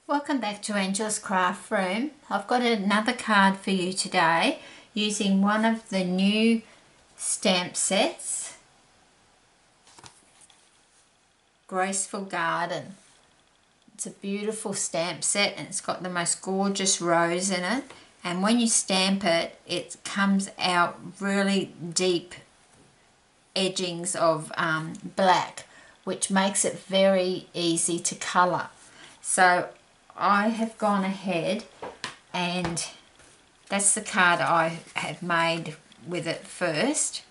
Welcome back to Angel's Craft Room. I've got another card for you today using one of the new stamp sets, Graceful Garden. It's a beautiful stamp set and it's got the most gorgeous rose in it, and when you stamp it, it comes out really deep edgings of black, which makes it very easy to colour. So I have gone ahead, and that's the card I have made with it first.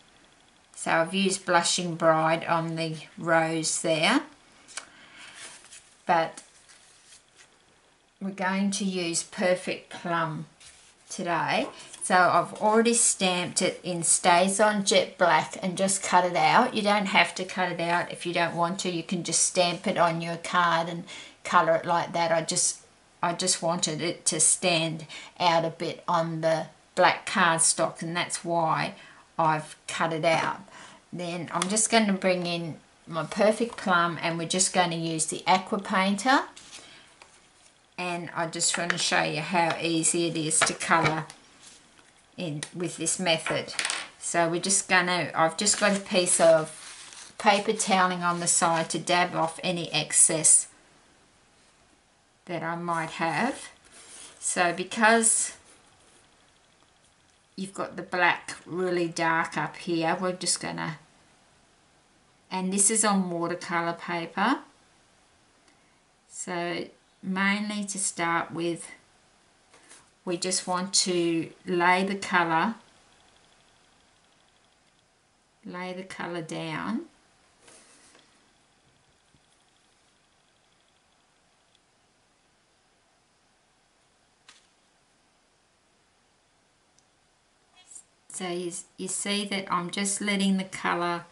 So I've used Blushing Bride on the rose there, but we're going to use Perfect Plum today. So I've already stamped it in Stays On Jet Black and just cut it out. You don't have to cut it out if you don't want to. You can just stamp it on your card and colour it like that. I just wanted it to stand out a bit on the black cardstock, and that's why I've cut it out. Then I'm just going to bring in my Perfect Plum, and we're just going to use the aqua painter, and I just want to show you how easy it is to colour in with this method. So we're just going to, I've just got a piece of paper toweling on the side to dab off any excess that I might have. So because you've got the black really dark up here, we're just gonna, and this is on watercolour paper, so mainly to start with we just want to lay the colour down. So you see that I'm just letting the colour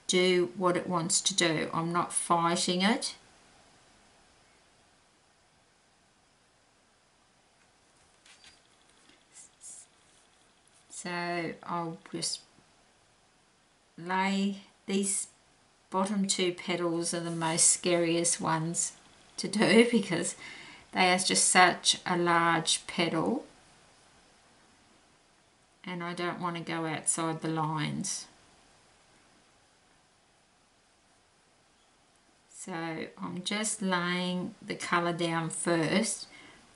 do what it wants to do. I'm not fighting it. So I'll just lay, these bottom two petals are the most scariest ones to do because they are just such a large petal, and I don't want to go outside the lines. So I'm just laying the colour down first,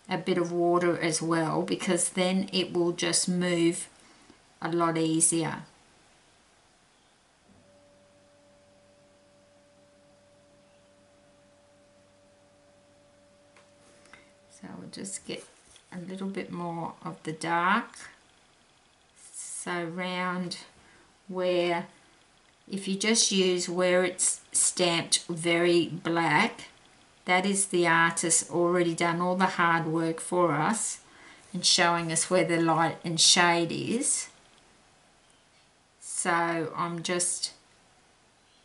a bit of water as well, because then it will just move a lot easier. So we'll just get a little bit more of the dark. So round where, if you just use where it's stamped very black, that is the artist already done all the hard work for us and showing us where the light and shade is. So I'm just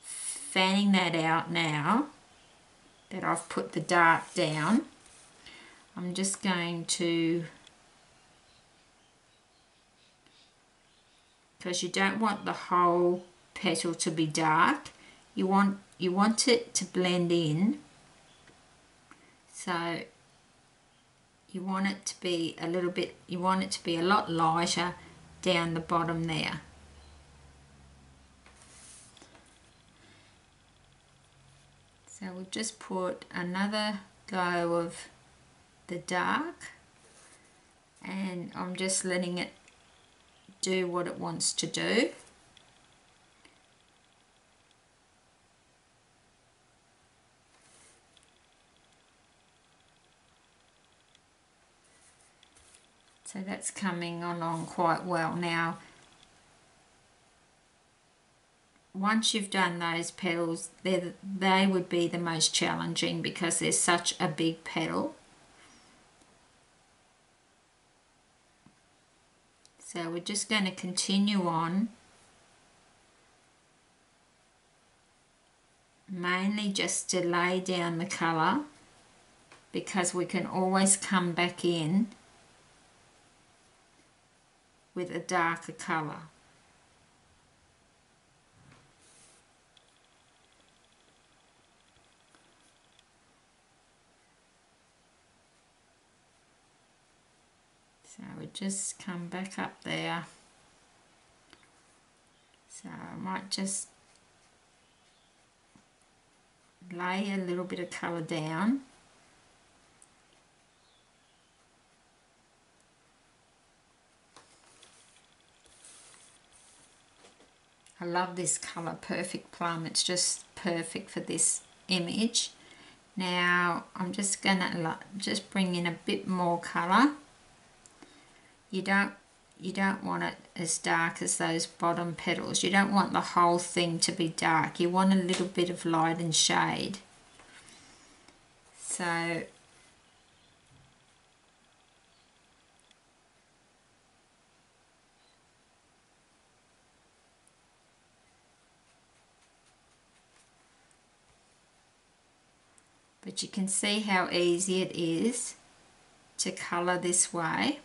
fanning that out now that I've put the dark down. I'm just going to, because you don't want the whole petal to be dark, you want it to blend in, so you want it to be a little bit, you want it to be a lot lighter down the bottom there. So we'll just put another go of the dark, and I'm just letting it do what it wants to do. So that's coming along quite well. Now, once you've done those petals, they would be the most challenging because there's such a big petal. So we're just going to continue on, mainly just to lay down the colour, because we can always come back in with a darker colour. So we just come back up there. So I might just lay a little bit of colour down. I love this colour, Perfect Plum. It's just perfect for this image. Now I'm just going to just bring in a bit more colour. You don't want it as dark as those bottom petals. You don't want the whole thing to be dark. You want a little bit of light and shade. So but you can see how easy it is to colour this way.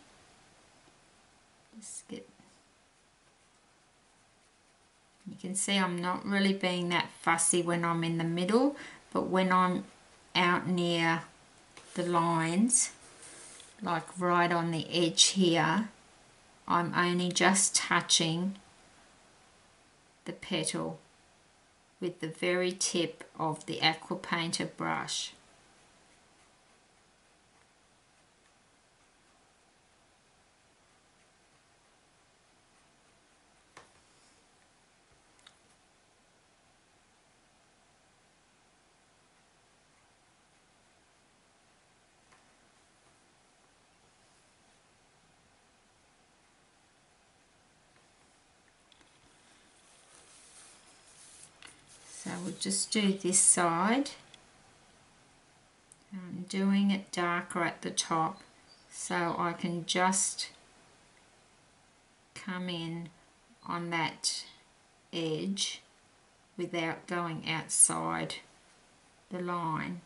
Just get, you can see I'm not really being that fussy when I'm in the middle, but when I'm out near the lines, like right on the edge here, I'm only just touching the petal with the very tip of the aqua painter brush. So we'll just do this side. I'm doing it darker at the top so I can just come in on that edge without going outside the line.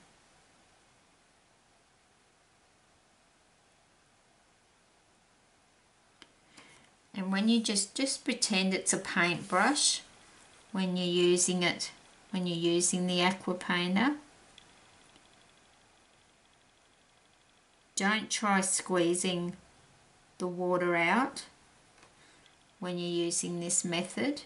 And when you just pretend it's a paintbrush when you're using it, when you're using the aqua painter. Don't try squeezing the water out when you're using this method.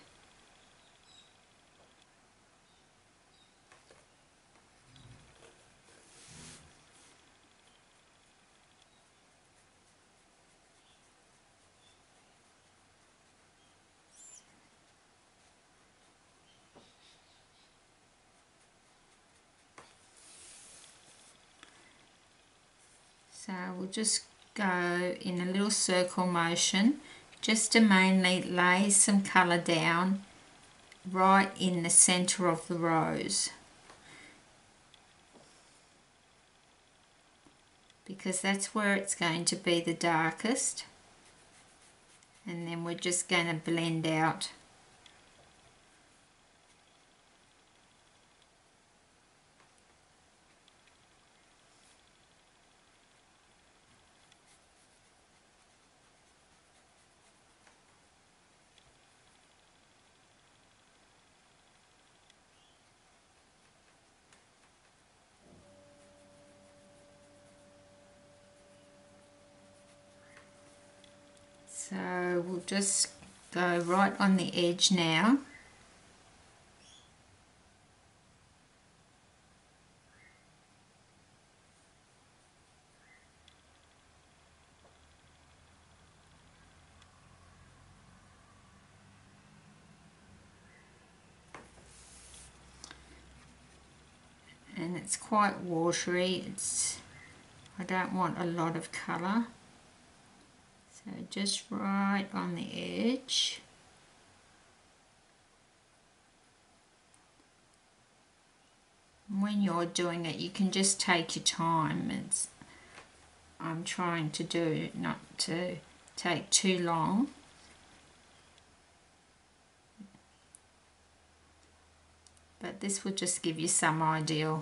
So we'll just go in a little circle motion just to mainly lay some colour down right in the centre of the rose, because that's where it's going to be the darkest, and then we're just going to blend out . So we'll just go right on the edge now. And it's quite watery. I don't want a lot of colour. So just right on the edge. When you're doing it, you can just take your time. I'm trying to do not to take too long. But this will just give you some idea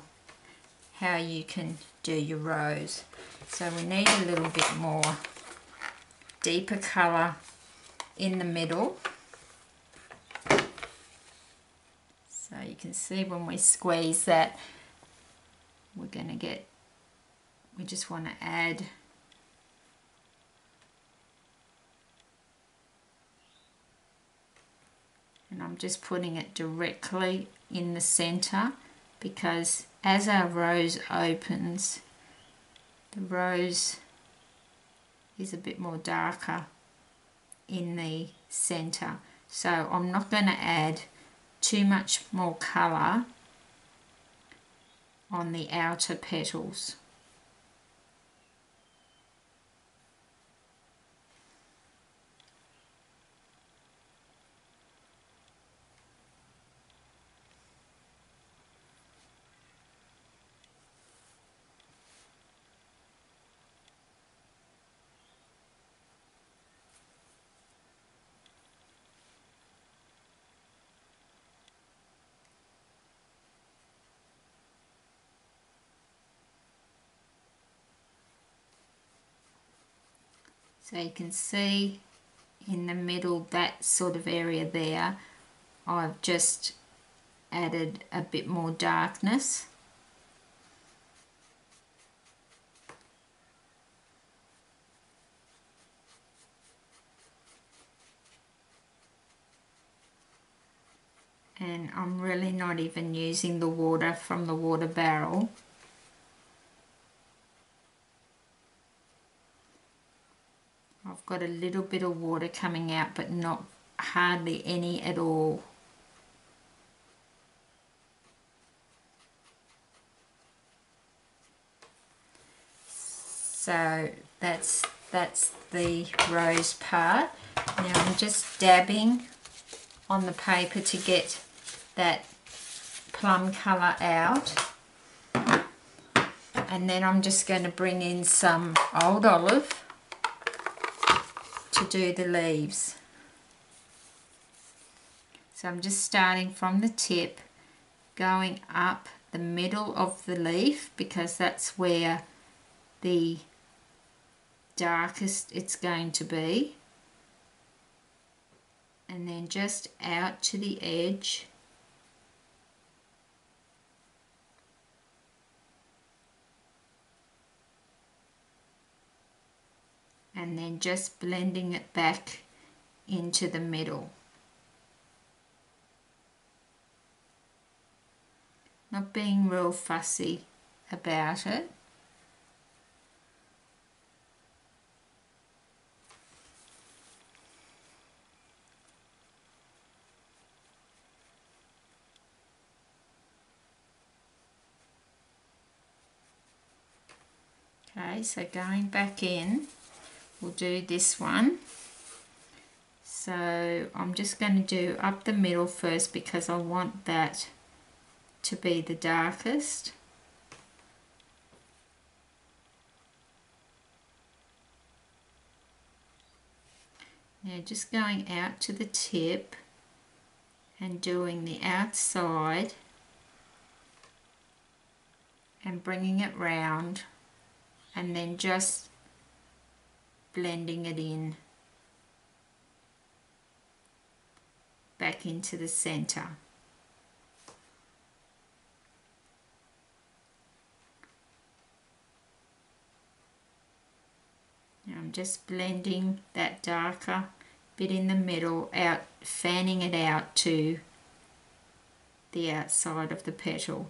how you can do your rose. So we need a little bit more deeper colour in the middle. So you can see when we squeeze that, we just want to add And I'm just putting it directly in the centre, because as our rose opens, the rose is a bit more darker in the centre. So I'm not going to add too much more colour on the outer petals. So you can see in the middle, that sort of area there, I've just added a bit more darkness. And I'm really not even using the water from the water barrel. I've got a little bit of water coming out, but not hardly any at all. So that's the rose part. Now I'm just dabbing on the paper to get that plum colour out. And then I'm just going to bring in some old olive to do the leaves. So I'm just starting from the tip, going up the middle of the leaf, because that's where the darkest it's going to be, and then just out to the edge, and then just blending it back into the middle. Not being real fussy about it. Okay, so going back in, we'll do this one. So I'm just going to do up the middle first, because I want that to be the darkest. Now just going out to the tip and doing the outside and bringing it round, and then just blending it in back into the centre. Now I'm just blending that darker bit in the middle out, fanning it out to the outside of the petal.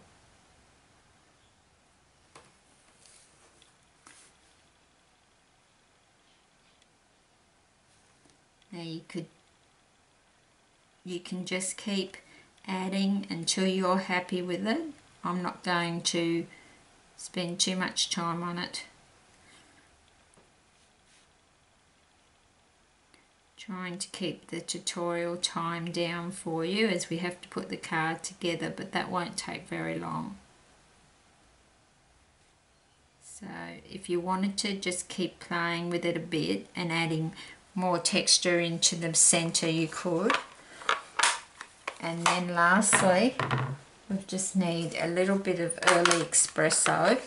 Now you can just keep adding until you're happy with it. I'm not going to spend too much time on it. Trying to keep the tutorial time down for you, as we have to put the card together, but that won't take very long. So if you wanted to just keep playing with it a bit and adding more texture into the centre, you could. And then lastly, we just need a little bit of early espresso.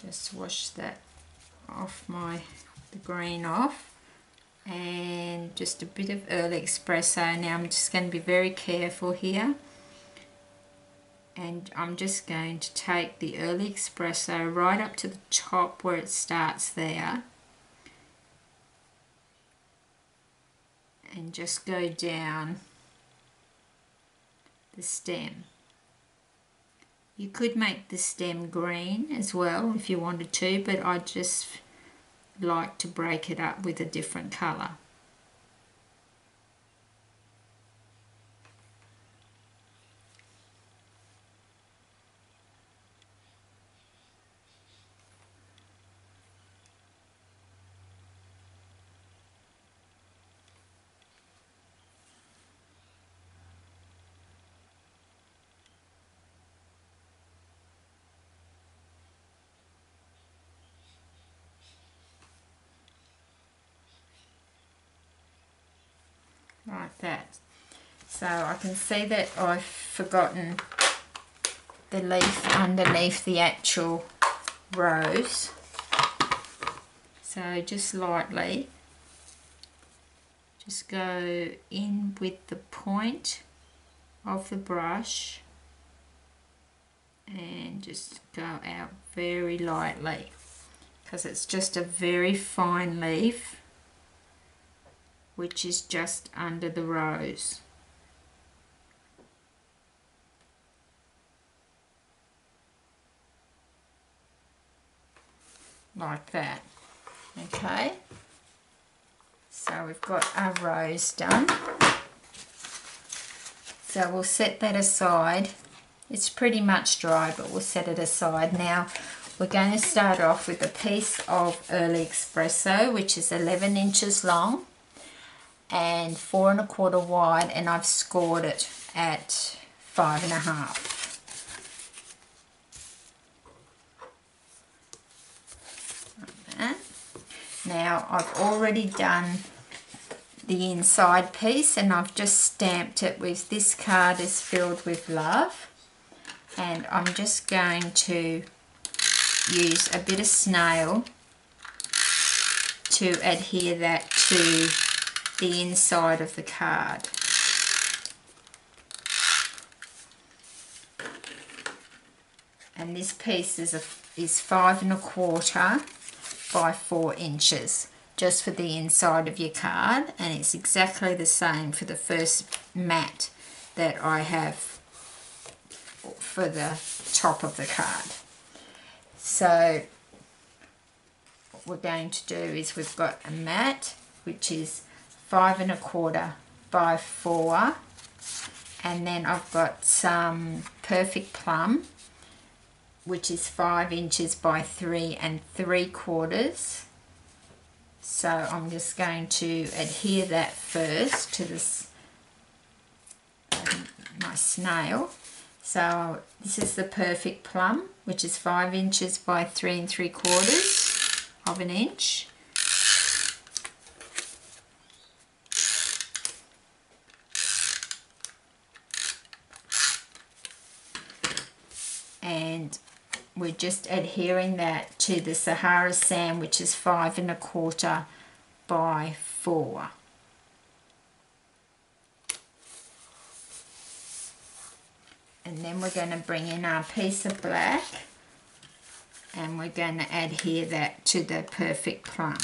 Just wash that off, the green off, and just a bit of early espresso. Now I'm just going to be very careful here, and I'm just going to take the early espresso right up to the top where it starts there, and just go down the stem. You could make the stem green as well if you wanted to, but I just like to break it up with a different colour. Like that. So I can see that I've forgotten the leaf underneath the actual rose. So just lightly, just go in with the point of the brush and just go out very lightly, because it's just a very fine leaf which is just under the rose. Like that. Okay, so we've got our rose done. So we'll set that aside. It's pretty much dry, but we'll set it aside. Now we're going to start off with a piece of early espresso, which is 11 inches long and 4 1/4 wide, and I've scored it at 5 1/2. Like that. Now I've already done the inside piece, and I've just stamped it with "This card is filled with love," and I'm just going to use a bit of snail to adhere that to the inside of the card. And this piece is 5 1/4 by 4 inches, just for the inside of your card, and it's exactly the same for the first mat that I have for the top of the card. So what we're going to do is, we've got a mat which is 5 1/4 by 4, and then I've got some Perfect Plum which is 5 inches by 3 3/4. So I'm just going to adhere that first to this my snail. So this is the Perfect Plum, which is 5 inches by 3 3/4 of an inch. And we're just adhering that to the Sahara Sand, which is 5 1/4 by 4. And then we're going to bring in our piece of black, and we're going to adhere that to the Perfect Plum.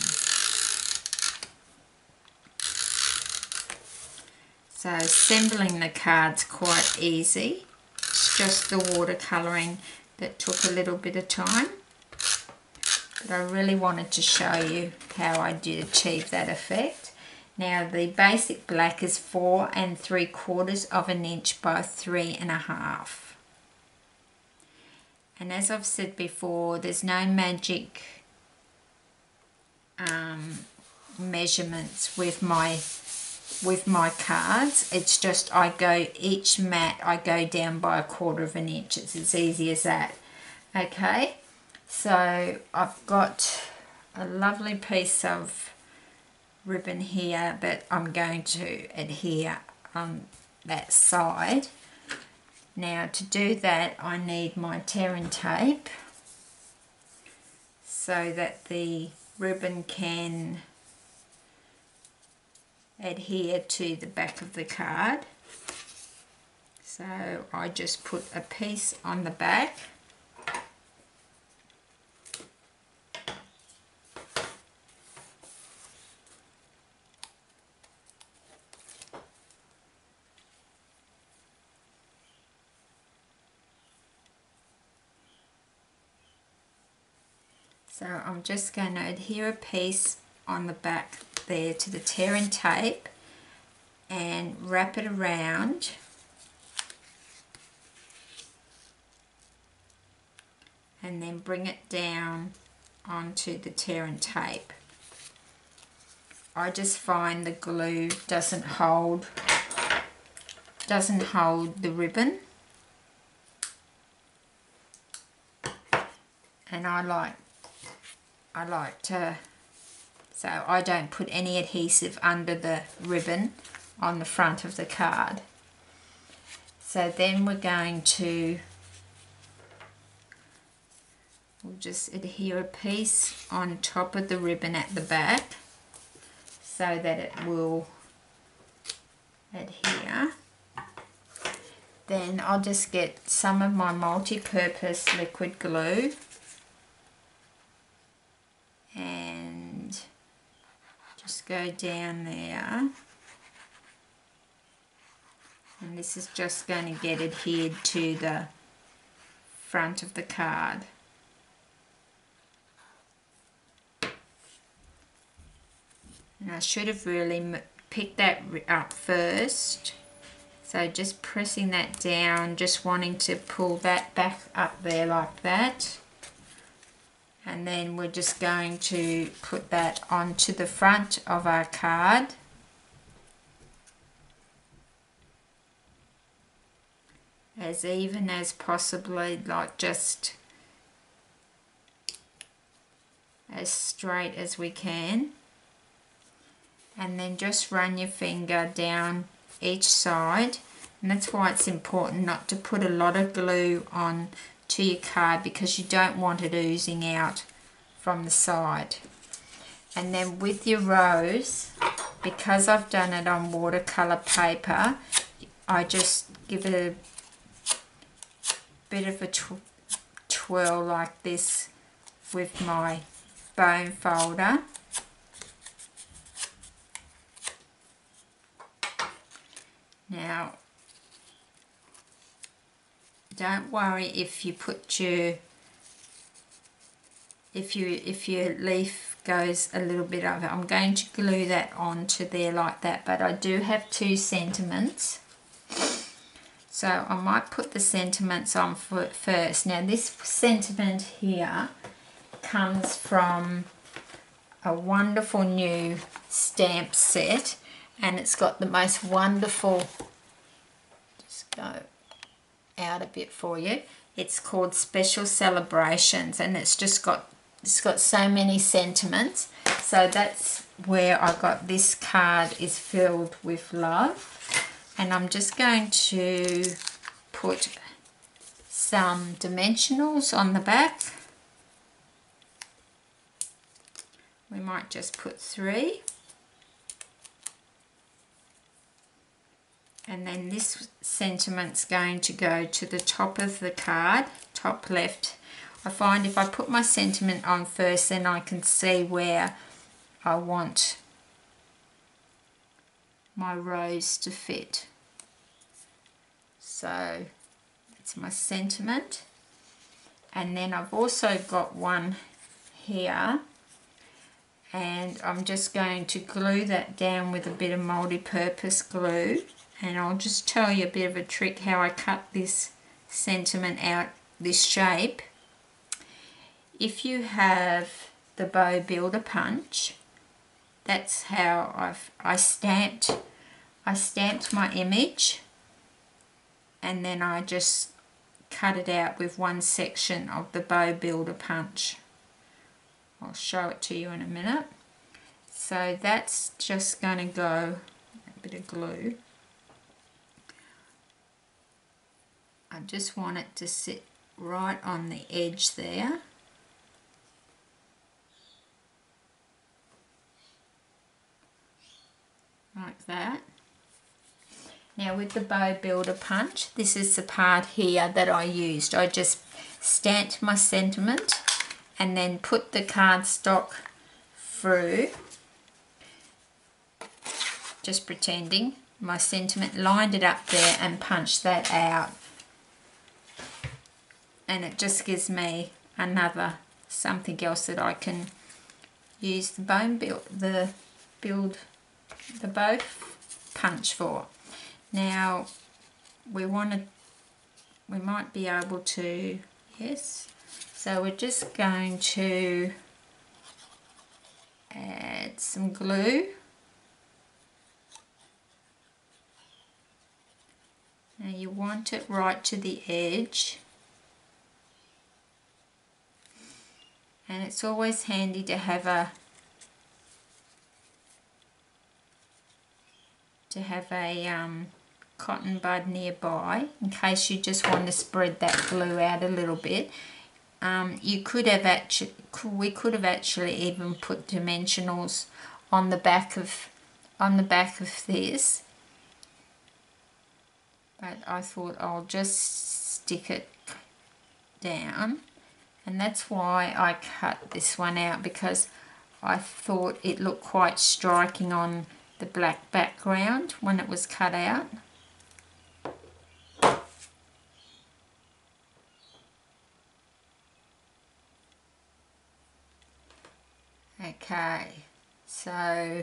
So assembling the card's quite easy. It's just the watercolouring that took a little bit of time, but I really wanted to show you how I did achieve that effect. Now the basic black is 4 3/4 of an inch by 3 1/2. And as I've said before, there's no magic measurements with my cards. It's just each mat I go down by 1/4 of an inch. It's as easy as that. Okay, so I've got a lovely piece of ribbon here that I'm going to adhere on that side. Now to do that, I need my tearing tape so that the ribbon can adhere to the back of the card. So I just put a piece on the back, So I'm just going to adhere a piece on the back there to the tearing tape and wrap it around, and then bring it down onto the tearing tape. I just find the glue doesn't hold the ribbon, and I like to, so I don't put any adhesive under the ribbon on the front of the card. So then we're going to, we'll just adhere a piece on top of the ribbon at the back so that it will adhere. Then I'll just get some of my multi-purpose liquid glue and just go down there, and this is just going to get adhered to the front of the card. And I should have really picked that up first, so just pressing that down, just wanting to pull that back up there like that. And then we're just going to put that onto the front of our card. As even as possibly, like just as straight as we can. And then just run your finger down each side. And that's why it's important not to put a lot of glue on to your card, because you don't want it oozing out from the side. And then with your rose, because I've done it on watercolour paper, I just give it a bit of a twirl like this with my bone folder. Now, don't worry if you put your, if your leaf goes a little bit over. I'm going to glue that onto there like that, but I do have 2 sentiments. So I might put the sentiments on first. Now this sentiment here comes from a wonderful new stamp set, and it's got the most wonderful, just go out a bit for you, it's called Special Celebrations, and it's got so many sentiments. So that's where I got this card, is filled with love. And I'm just going to put some dimensionals on the back. We might just put 3. And then this sentiment's going to go to the top of the card, top left. I find if I put my sentiment on first, then I can see where I want my rose to fit. So that's my sentiment. And then I've also got one here, and I'm just going to glue that down with a bit of multi-purpose glue. And I'll just tell you a bit of a trick how I cut this sentiment out this shape. If you have the bow builder punch, that's how I stamped my image, and then I just cut it out with one section of the bow builder punch. I'll show it to you in a minute. So that's just going to go, a bit of glue. I just want it to sit right on the edge there. Like that. Now with the bow builder punch, this is the part here that I used. I just stamped my sentiment and then put the cardstock through, just pretending my sentiment, lined it up there and punched that out. And it just gives me another something else that I can use the bow punch for. Now we might be able to, yes, so we're just going to add some glue. Now you want it right to the edge, and it's always handy to have a cotton bud nearby in case you just want to spread that glue out a little bit. We could have actually even put dimensionals on the back of this, but I thought I'll just stick it down, and that's why I cut this one out, because I thought it looked quite striking on the black background when it was cut out. Okay, so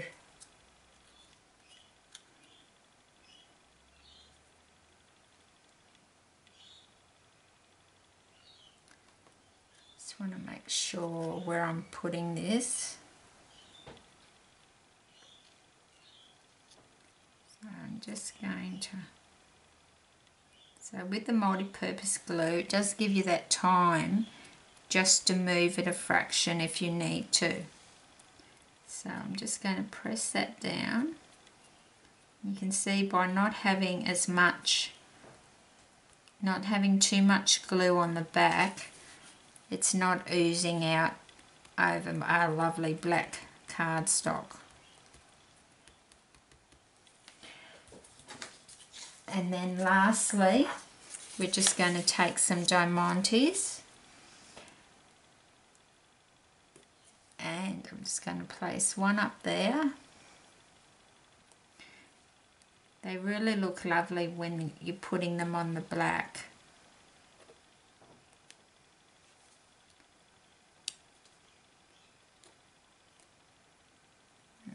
just want to make sure where I'm putting this. So I'm just going to, so with the multi-purpose glue, it does give you that time just to move it a fraction if you need to. So I'm just going to press that down. You can see by not having too much glue on the back, it's not oozing out over our lovely black cardstock. And then lastly, we're just going to take some diamantes, and I'm just going to place one up there. They really look lovely when you're putting them on the black.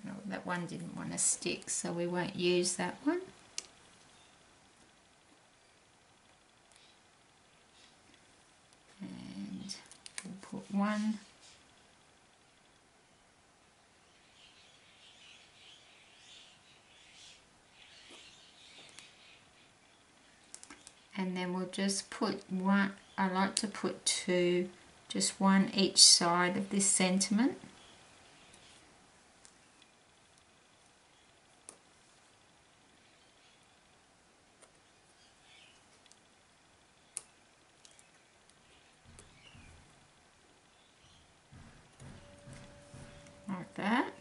No, that one didn't want to stick, so we won't use that one. And we'll put one. And then we'll just put one, I like to put two, just one each side of this sentiment. Like that.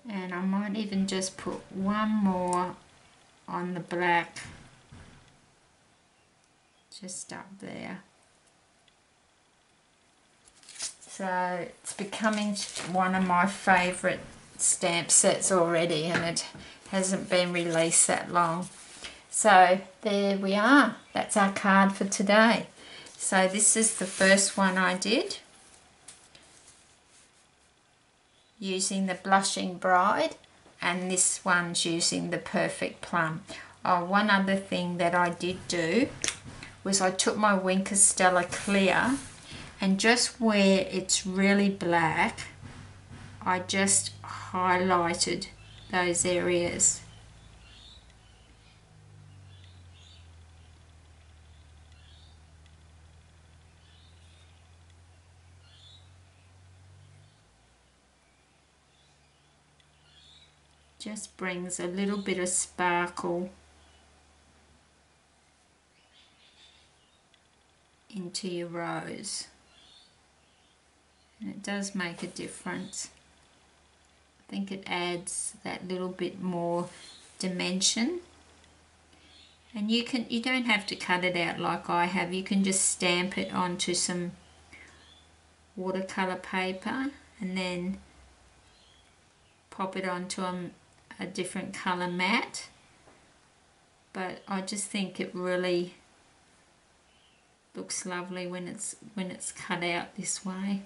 And I might even just put one more on the black, just up there. So it's becoming one of my favourite stamp sets already, and it hasn't been released that long. So there we are, that's our card for today. So this is the first one I did, using the Blushing Bride, and this one's using the Perfect Plum. Oh, one other thing that I did do was I took my Wink of Stella Clear, and just where it's really black, I just highlighted those areas. Just brings a little bit of sparkle into your rose, and it does make a difference. I think it adds that little bit more dimension. And you don't have to cut it out like I have. You can just stamp it onto some watercolour paper and then pop it onto a different colour mat. But I just think it really Looks lovely when it's cut out this way.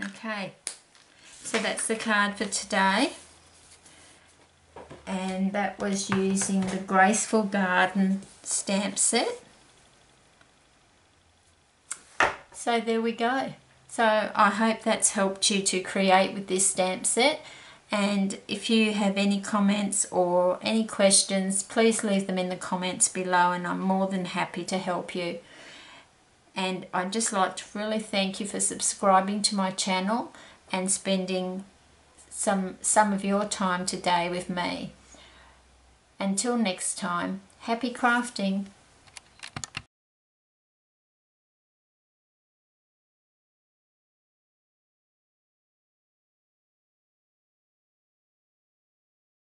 Okay, so that's the card for today, and that was using the Graceful Garden stamp set. So there we go. So I hope that's helped you to create with this stamp set, and if you have any comments or any questions, please leave them in the comments below and I'm more than happy to help you. And I'd just like to really thank you for subscribing to my channel and spending some of your time today with me. Until next time, happy crafting!